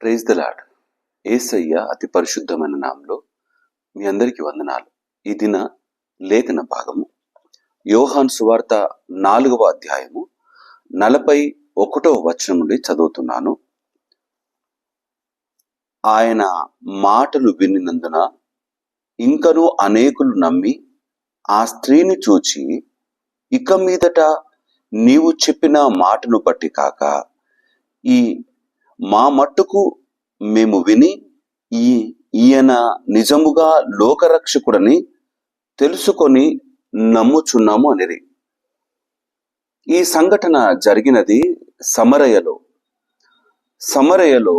Praise the lord. యేసయ్య అతి పరిశుద్ధమైన నామంలో మీ అందరికీ వందనాలు. ఈ దిన లేఖన భాగము యోహాను సువార్త 4వ అధ్యాయము 41వ వచనం నుండి చదువుతున్నాను. ఆయన మాటలు వినినందున ఇంకను అనేకులు నమ్మి ఆ స్త్రీని చూచి, ఇక మీదట నీవు చెప్పిన మాటను బట్టి కాక ఈ మా మట్టుకు మేము విని ఈయన నిజముగా లోకరక్షకుడని తెలుసుకొని నమ్ముచున్నాము అనేది. ఈ సంఘటన జరిగినది సమరయలో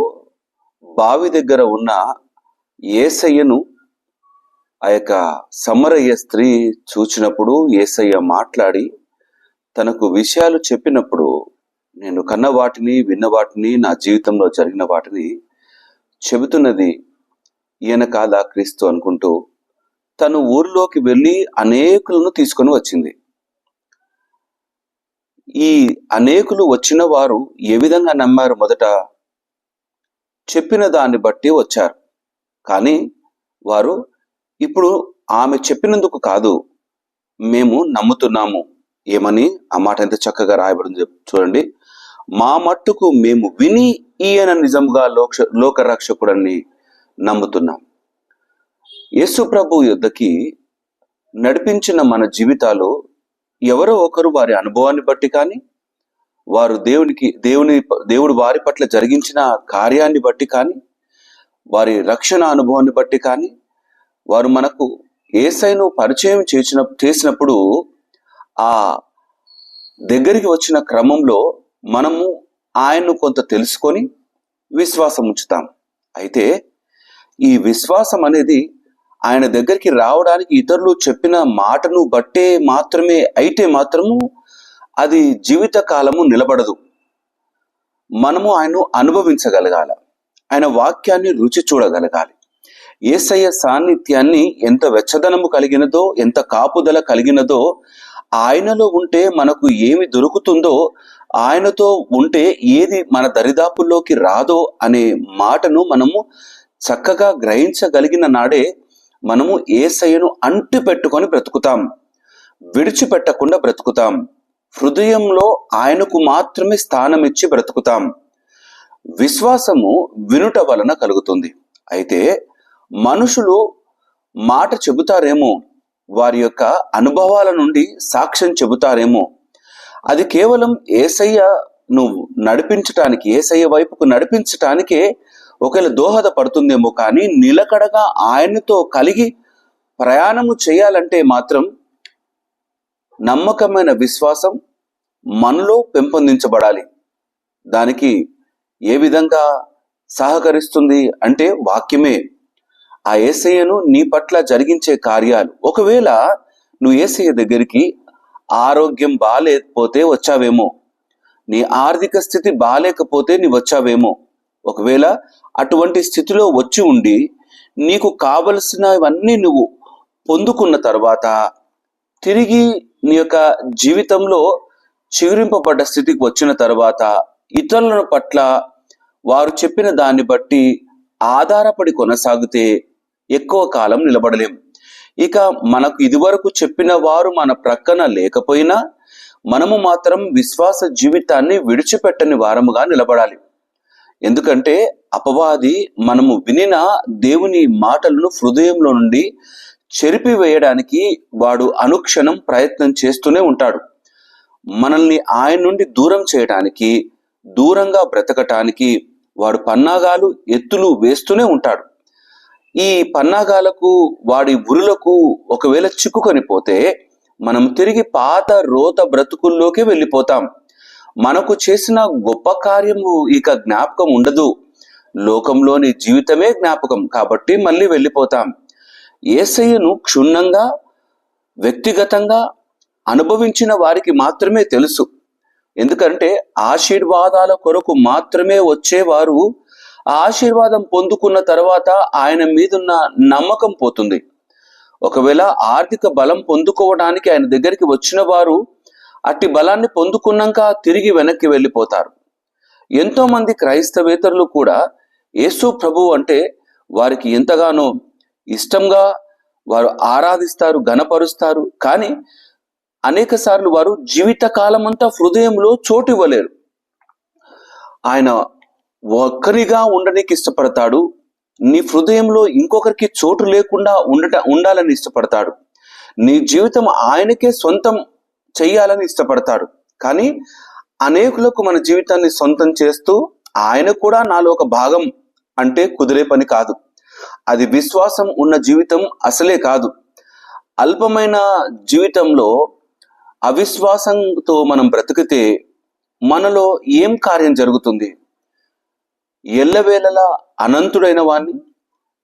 బావి దగ్గర ఉన్న యేసయ్యను ఆ యొక్క సమరయ్య స్త్రీ చూచినప్పుడు యేసయ్య మాట్లాడి తనకు విషయాలు చెప్పినప్పుడు, నేను కన్న వాటిని విన్న వాటిని నా జీవితంలో జరిగిన వాటిని చెబుతున్నది ఈయన కాదా క్రీస్తు అనుకుంటూ తను ఊరిలోకి వెళ్ళి అనేకులను తీసుకొని వచ్చింది. ఈ అనేకులు వచ్చిన వారు ఏ విధంగా నమ్మారు? మొదట చెప్పిన దాన్ని బట్టి వచ్చారు. కానీ వారు ఇప్పుడు ఆమె చెప్పినందుకు కాదు, మేము నమ్ముతున్నాము. ఏమని? ఆ మాట ఎంత చక్కగా రాయబడింది చూడండి. మా మట్టుకు మేము విని ఈయన నిజంగా లోకరక్షకుడని నమ్ముతున్నాం. యేసు ప్రభు యుద్ధకి నడిపించిన మన జీవితాలు ఎవరో ఒకరు వారి అనుభవాన్ని బట్టి కానీ, వారు దేవుడు వారి పట్ల జరిగించిన కార్యాన్ని బట్టి కానీ, వారి రక్షణ అనుభవాన్ని బట్టి కానీ, వారు మనకు యేసయ్యను పరిచయం చేసినప్పుడు ఆ దగ్గరికి వచ్చిన క్రమంలో మనము ఆయన్ను కొంత తెలుసుకొని విశ్వాసం ఉంచుతాం. అయితే ఈ విశ్వాసం అనేది ఆయన దగ్గరికి రావడానికి ఇతరులు చెప్పిన మాటను బట్టే మాత్రమే అయితే మాత్రము అది జీవిత కాలము నిలబడదు. మనము ఆయన్ను అనుభవించగలగాలి, ఆయన వాక్యాన్ని రుచి చూడగలగాలి. యేసయ్య సాన్నిధ్యాన్ని ఎంత వెచ్చదనము కలిగినదో, ఎంత కాపుదల కలిగినదో, ఆయనలో ఉంటే మనకు ఏమి దొరుకుతుందో, ఆయనతో ఉంటే ఏది మన దరిదాపుల్లోకి రాదో అనే మాటను మనము చక్కగా గ్రహించగలిగిన నాడే మనము యేసయ్యను అంటి పెట్టుకొని బ్రతుకుతాం, విడిచిపెట్టకుండా బ్రతుకుతాం. హృదయంలో ఆయనకు మాత్రమే స్థానం ఇచ్చి బ్రతుకుతాం. విశ్వాసము వినుట వలన కలుగుతుంది. అయితే మనుషులు మాట చెబుతారేమో, వారి యొక్క అనుభవాల నుండి సాక్ష్యం చెబుతారేమో, అది కేవలం యేసయ్యను నడిపించటానికి, యేసయ్య వైపుకు నడిపించటానికే ఒకవేళ దోహదపడుతుందేమో. కానీ నిలకడగా ఆయనతో కలిగి ప్రయాణము చేయాలంటే మాత్రం నమ్మకమైన విశ్వాసం మనలో పెంపొందించబడాలి. దానికి ఏ విధంగా సహకరిస్తుంది అంటే వాక్యమే. ఆ యేసయ్యను నీ పట్ల జరిగించే కార్యాలు. ఒకవేళ నువ్వు యేసయ్య దగ్గరికి ఆరోగ్యం బాగాలేకపోతే వచ్చావేమో, నీ ఆర్థిక స్థితి బాగాలేకపోతే నీ వచ్చావేమో. ఒకవేళ అటువంటి స్థితిలో వచ్చి ఉండి నీకు కావలసినవన్నీ నువ్వు పొందుకున్న తర్వాత తిరిగి నీ యొక్క జీవితంలో చిగురింపబడ్డ స్థితికి వచ్చిన తర్వాత ఇతరుల పట్ల వారు చెప్పిన దాన్ని బట్టి ఆధారపడి కొనసాగితే ఎక్కువ కాలం నిలబడలేం. ఇక మనకు ఇదివరకు చెప్పిన వారు మన ప్రక్కన లేకపోయినా మనము మాత్రం విశ్వాస జీవితాన్ని విడిచిపెట్టని వారముగా నిలబడాలి. ఎందుకంటే అపవాది మనము వినిన దేవుని మాటలను హృదయంలో నుండి చెరిపివేయడానికి వాడు అనుక్షణం ప్రయత్నం చేస్తూనే ఉంటాడు. మనల్ని ఆయన నుండి దూరం చేయడానికి, దూరంగా బ్రతకటానికి వాడు పన్నాగాలు, ఎత్తులు వేస్తూనే ఉంటాడు. ఈ పన్నాగాలకు, వాడి ఉరులకు ఒకవేళ చిక్కుకొని పోతే మనం తిరిగి పాత రోత బ్రతుకుల్లోకి వెళ్ళిపోతాం. మనకు చేసిన గొప్ప కార్యము ఇక జ్ఞాపకం ఉండదు. లోకంలోని జీవితమే జ్ఞాపకం కాబట్టి మళ్ళీ వెళ్ళిపోతాం. యేసయ్యను క్షుణ్ణంగా వ్యక్తిగతంగా అనుభవించిన వారికి మాత్రమే తెలుసు. ఎందుకంటే ఆశీర్వాదాల కొరకు మాత్రమే వచ్చేవారు ఆశీర్వాదం పొందుకున్న తర్వాత ఆయన మీదున్న నమ్మకం పోతుంది. ఒకవేళ ఆర్థిక బలం పొందుకోవడానికి ఆయన దగ్గరికి వచ్చిన వారు అట్టి బలాన్ని పొందుకున్నాక తిరిగి వెనక్కి వెళ్ళిపోతారు. ఎంతో మంది క్రైస్తవేతరులు కూడా యేసు ప్రభు అంటే వారికి ఎంతగానో ఇష్టంగా వారు ఆరాధిస్తారు, ఘనపరుస్తారు. కానీ అనేక సార్లు వారు జీవిత కాలమంతా హృదయంలో చోటు ఇవ్వలేరు. ఆయన ఒక్కరిగా ఉండడానికి ఇష్టపడతాడు. నీ హృదయంలో ఇంకొకరికి చోటు లేకుండా ఉండాలని ఇష్టపడతాడు. నీ జీవితం ఆయనకే సొంతం చెయ్యాలని ఇష్టపడతాడు. కానీ అనేకులకు మన జీవితాన్ని సొంతం చేస్తూ ఆయన కూడా నాలో ఒక భాగం అంటే కుదిరే పని కాదు. అది విశ్వాసం ఉన్న జీవితం అసలే కాదు. అల్పమైన జీవితంలో అవిశ్వాసంతో మనం బ్రతికితే మనలో ఏం కార్యం జరుగుతుంది? ఎల్లవేళలా అనంతుడైన వాణ్ణి,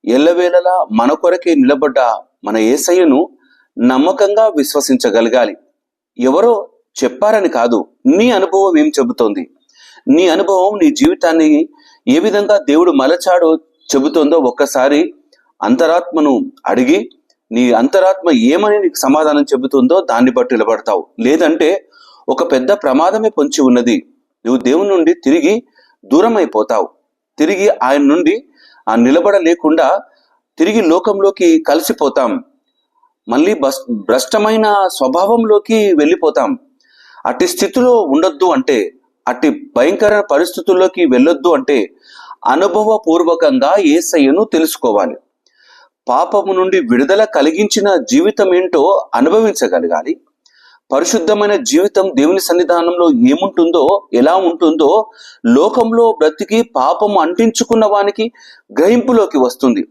ఎల్లవేళలా మన కొరకే నిలబడ్డ మన యేసయ్యను నమ్మకంగా విశ్వసించగలగాలి. ఎవరో చెప్పారని కాదు, నీ అనుభవం ఏం చెబుతోంది? నీ అనుభవం నీ జీవితాన్ని ఏ విధంగా దేవుడు మలచాడో చెబుతోందో ఒక్కసారి అంతరాత్మను అడిగి, నీ అంతరాత్మ ఏమని నీకు సమాధానం చెబుతుందో దాన్ని బట్టి నిలబడతావు. లేదంటే ఒక పెద్ద ప్రమాదమే పొంచి ఉన్నది. నువ్వు దేవుని నుండి తిరిగి దూరం అయిపోతావు. తిరిగి ఆయన నుండి నిలబడలేకుండా తిరిగి లోకంలోకి కలిసిపోతాం. మళ్ళీ భ్రష్టమైన స్వభావంలోకి వెళ్ళిపోతాం. అట్టి స్థితిలో ఉండొద్దు అంటే, అట్టి భయంకర పరిస్థితుల్లోకి వెళ్ళొద్దు అంటే అనుభవపూర్వకంగా యేసయ్యను తెలుసుకోవాలి. పాపము నుండి విడుదల కలిగించిన జీవితం ఏంటో అనుభవించగలగాలి. పరిశుద్ధమైన జీవితం దేవుని సన్నిధానంలో ఏముంటుందో, ఎలా ఉంటుందో లోకంలో బ్రతికి పాపము అంటించుకున్న వానికి గ్రహింపులోకి వస్తుంది.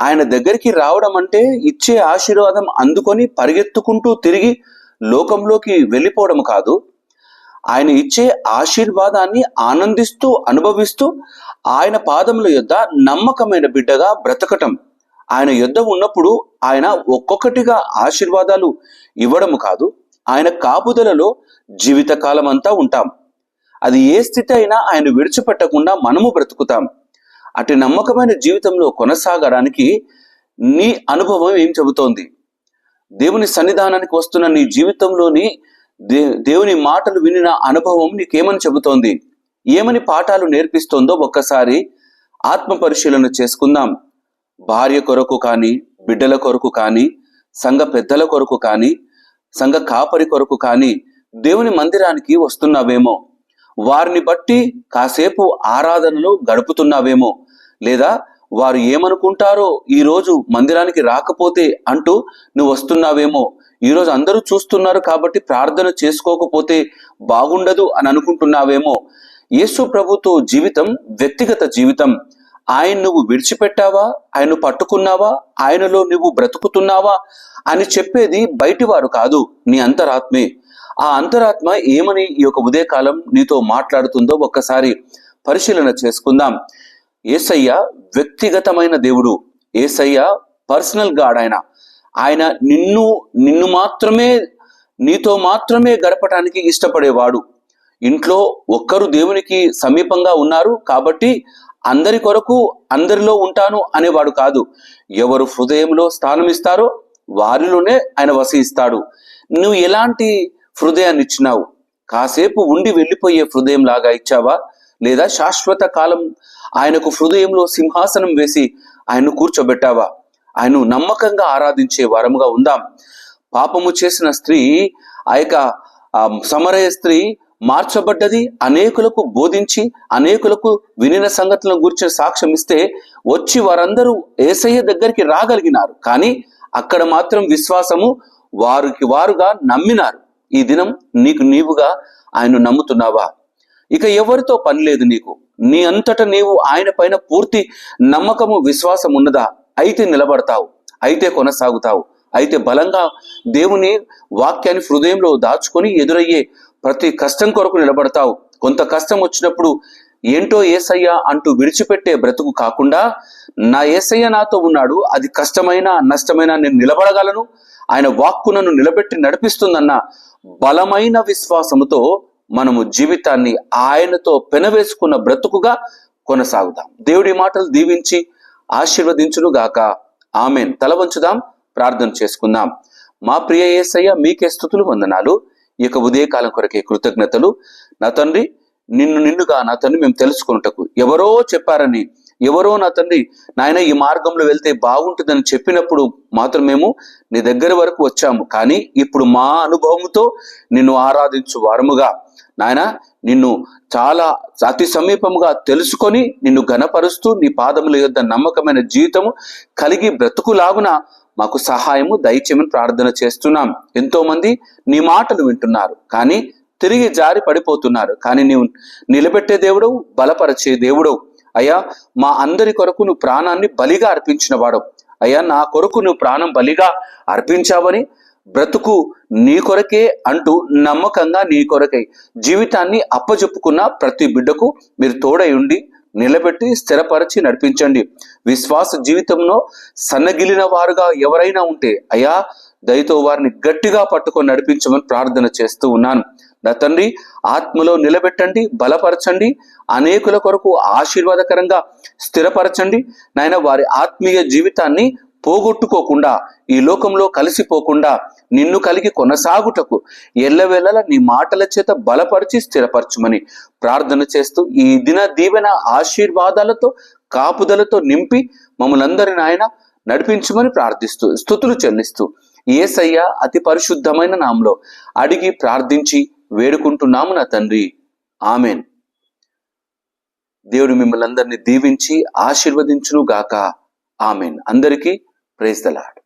ఆయన దగ్గరికి రావడం అంటే ఇచ్చే ఆశీర్వాదం అందుకొని పరిగెత్తుకుంటూ తిరిగి లోకంలోకి వెళ్ళిపోవడం కాదు. ఆయన ఇచ్చే ఆశీర్వాదాన్ని ఆనందిస్తూ అనుభవిస్తూ ఆయన పాదముల యొద్ద నమ్మకమైన బిడ్డగా బ్రతకటం. ఆయన యొద్ద ఉన్నప్పుడు ఆయన ఒక్కొక్కటిగా ఆశీర్వాదాలు ఇవ్వడం కాదు, ఆయన కాపుదలలో జీవితకాలం అంతా ఉంటాం. అది ఏ స్థితి అయినా ఆయన విడిచిపెట్టకుండా మనము బ్రతుకుతాం. అటు నమ్మకమైన జీవితంలో కొనసాగడానికి నీ అనుభవం ఏం చెబుతోంది? దేవుని సన్నిధానానికి వస్తున్న నీ జీవితంలోని దేవుని మాటలు వినిన అనుభవం నీకేమని చెబుతోంది? ఏమని పాఠాలు నేర్పిస్తోందో ఒక్కసారి ఆత్మ పరిశీలన చేసుకుందాం. భార్య కొరకు కానీ, బిడ్డల కొరకు కానీ, సంఘ పెద్దల కొరకు కానీ, సంఘ కాపరి కొరకు కానీ దేవుని మందిరానికి వస్తున్నావేమో. వారిని బట్టి కాసేపు ఆరాధనలో గడుపుతున్నావేమో. లేదా వారు ఏమనుకుంటారో ఈరోజు మందిరానికి రాకపోతే అంటూ నువ్వు వస్తున్నావేమో. ఈరోజు అందరూ చూస్తున్నారు కాబట్టి ప్రార్థన చేసుకోకపోతే బాగుండదు అని అనుకుంటున్నావేమో. యేసు ప్రభుతో జీవితం వ్యక్తిగత జీవితం. ఆయన నువ్వు విడిచిపెట్టావా, ఆయన పట్టుకున్నావా, ఆయనలో నువ్వు బ్రతుకుతున్నావా అని చెప్పేది బయటి వారు కాదు, నీ అంతరాత్మే. ఆ అంతరాత్మ ఏమని ఈ యొక్క ఉదయకాలం నీతో మాట్లాడుతుందో ఒక్కసారి పరిశీలన చేసుకుందాం. యేసయ్య వ్యక్తిగతమైన దేవుడు. యేసయ్య పర్సనల్ గాడ్. ఆయన నిన్ను మాత్రమే, నీతో మాత్రమే గడపటానికి ఇష్టపడేవాడు. ఇంట్లో ఒక్కరు దేవునికి సమీపంగా ఉన్నారు కాబట్టి అందరి కొరకు అందరిలో ఉంటాను అనేవాడు కాదు. ఎవరు హృదయంలో స్థానం ఇస్తారో వారిలోనే ఆయన వసిస్తాడు. నువ్వు ఎలాంటి హృదయాన్ని ఇచ్చినావు? కాసేపు ఉండి వెళ్ళిపోయే హృదయం లాగా ఇచ్చావా? లేదా శాశ్వత కాలం ఆయనకు హృదయంలో సింహాసనం వేసి ఆయన్ను కూర్చోబెట్టావా? ఆయన్ను నమ్మకంగా ఆరాధించే వారముగా ఉందాం. పాపము చేసిన స్త్రీ, ఆ యొక్క సమరయ స్త్రీ మార్చబడ్డది. అనేకులకు బోధించి అనేకులకు వినిన సంగతులను గురించి సాక్ష్యం ఇస్తే వచ్చి వారందరూ యేసయ్య దగ్గరికి రాగలిగినారు. కానీ అక్కడ మాత్రం విశ్వాసము వారికి వారుగా నమ్మినారు. ఈ దినం నీవుగా ఆయన నమ్ముతున్నావా? ఇక ఎవరితో పని లేదు నీకు. నీ అంతటా నీవు ఆయన పైన పూర్తి నమ్మకము, విశ్వాసం ఉన్నదా? అయితే నిలబడతావు, అయితే కొనసాగుతావు, అయితే బలంగా దేవుని వాక్యాన్ని హృదయంలో దాచుకొని ఎదురయ్యే ప్రతి కష్టం కొరకు నిలబడతావు. కొంత కష్టం వచ్చినప్పుడు ఏంటో యేసయ్య అంటూ విడిచిపెట్టే బ్రతుకు కాకుండా, నా యేసయ్య నాతో ఉన్నాడు, అది కష్టమైనా నష్టమైనా నేను నిలబడగలను, ఆయన వాక్కు నన్ను నిలబెట్టి నడిపిస్తుందన్న బలమైన విశ్వాసముతో మనము జీవితాన్ని ఆయనతో పెనవేసుకున్న బ్రతుకుగా కొనసాగుదాం. దేవుడి మాటలు దీవించి ఆశీర్వదించును గాక. ఆమెన్. తల వంచుదాం, ప్రార్థన చేసుకుందాం. మా ప్రియ యేసయ్య, మీకే స్తుతులు, వందనాలు. ఈ యొక్క ఉదయకాలం కొరకే కృతజ్ఞతలు. నా తండ్రి, నిన్నుగా నా తండ్రి మేము తెలుసుకున్నటకు ఎవరో చెప్పారని ఎవరో నా తండ్రి నాయన ఈ మార్గంలో వెళ్తే బాగుంటుందని చెప్పినప్పుడు మాత్రం మేము నీ దగ్గర వరకు వచ్చాము. కానీ ఇప్పుడు మా అనుభవంతో నిన్ను ఆరాధించు వారముగా నాయన నిన్ను చాలా అతి సమీపముగా తెలుసుకొని నిన్ను ఘనపరుస్తూ నీ పాదముల యొద్ద నమ్మకమైన జీవితము కలిగి బ్రతుకులాగున మాకు సహాయము దయచేయమని ప్రార్థన చేస్తున్నాం. ఎంతో మంది నీ మాటలు వింటున్నారు కానీ తిరిగి జారి పడిపోతున్నారు. కానీ నీవు నిలబెట్టే దేవుడవు, బలపరిచే దేవుడవు అయ్యా. మా అందరి కొరకు నువ్వు ప్రాణాన్ని బలిగా అర్పించిన వాడవు అయ్యా. నా కొరకు నువ్వు ప్రాణం బలిగా అర్పించావని బ్రతుకు నీ కొరకే అంటూ నమ్మకంగా నీ కొరకై జీవితాన్ని అప్పచెప్పుకున్న ప్రతి బిడ్డకు మీరు తోడై ఉండి నిలబెట్టి స్థిరపరిచి నడిపించండి. విశ్వాస జీవితంలో సన్నగిలిన వారుగా ఎవరైనా ఉంటే అయ్యా దయతో వారిని గట్టిగా పట్టుకొని నడిపించమని ప్రార్థన చేస్తూ ఉన్నాను. నా తండ్రి ఆత్మలో నిలబెట్టండి, బలపరచండి, అనేకుల కొరకు ఆశీర్వాదకరంగా స్థిరపరచండి నాయన. వారి ఆత్మీయ జీవితాన్ని పోగొట్టుకోకుండా ఈ లోకంలో కలిసిపోకుండా నిన్ను కలిగి కొనసాగుటకు ఎల్లవేళల నీ మాటల చేత బలపరిచి స్థిరపరచుమని ప్రార్థన చేస్తూ ఈ దిన దీవెన ఆశీర్వాదాలతో కాపుదలతో నింపి మమ్మల్ని అందరిని ఆయన నడిపించమని ప్రార్థిస్తూ స్తుతులు చెల్లిస్తూ యేసయ్య అతి పరిశుద్ధమైన నామములో అడిగి ప్రార్థించి వేడుకుంటున్నాము నా తండ్రి, ఆమెన్. దేవుడు మిమ్మల్ని అందరినీ దీవించి ఆశీర్వదించును గాక. ఆమెన్. అందరికీ ప్రైజ్ ది లార్డ్.